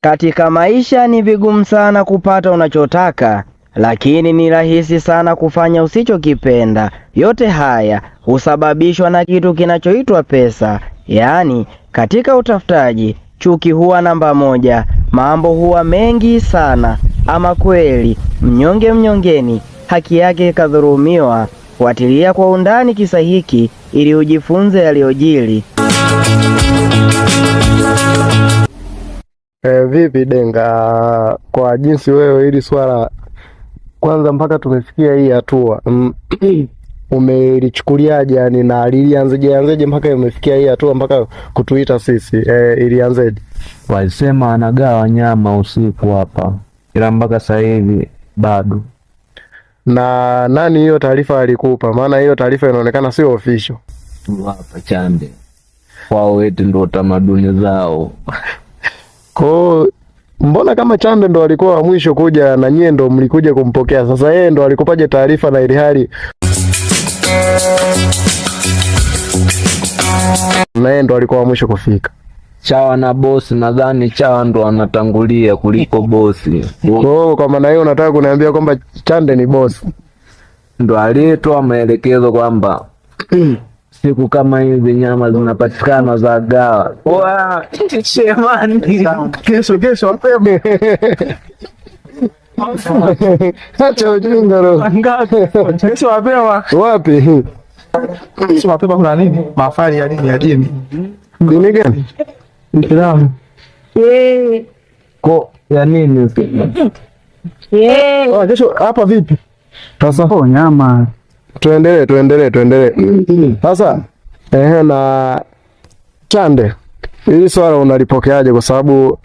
Katika maisha ni vigumu sana kupata unachotaka, lakini ni rahisi sana kufanya usichokipenda. Yote haya husababishwa na kitu kinachoitwa pesa. Yaani, katika utafutaji, chuki huwa namba moja, mambo huwa mengi sana. Ama kweli, mnyonge mnyongeni, haki yake kadhulumiwa. Fuatilia kwa undani kisa hiki ili ujifunze yaliyojiri. Vipi Denga, kwa jinsi wewe hili swala kwanza mpaka tumefikia hii hatua umelichukuliaje? Yani na lilianzeje mpaka umefikia hii hatua mpaka kutuita sisi ilianzeje? Walisema anagawa nyama usiku hapa, ila mpaka sasa hivi bado. Na nani hiyo taarifa alikupa? Maana hiyo taarifa inaonekana sio official. Tu hapa Chande kwao eti ndo tamaduni zao. Kwa mbona kama Chande ndo alikuwa wa mwisho kuja na nyie ndo mlikuja kumpokea, sasa yeye ndo alikupaje taarifa na ili hali na yeye ndo alikuwa wa mwisho kufika? Chawa na bosi, nadhani Chawa ndo anatangulia kuliko bosi. Kwa maana hiyo unataka kuniambia kwamba Chande ni bosi? Ndo aliyetoa maelekezo kwamba siku kama hizi nyama zinapatikana za gawa. Wa shemani Kesho mapema. Acha ujinga roho. Kesho mapema. Wapi? Kesho mapema kuna nini? Mafari ya nini ya dini? Dini gani? Islamu. Ko ya nini? Kesho hapa vipi? Sasa nyama. Tuendelee. Sasa na Chande, hili swala unalipokeaje? Kwa sababu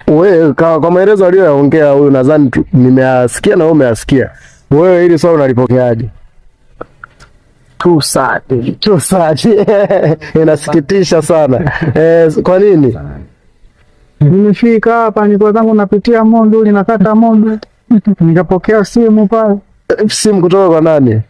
wewe kwa maelezo aliyoyaongea huyu nadhani nimeasikia na wewe umeasikia. Wewe hili swala unalipokeaje? Tu sati. Inasikitisha sana. Kwa nini? Nimefika hapa nilikuwa zangu napitia Mondo, nakata Mondo. Nikapokea simu pale. Simu kutoka kwa nani?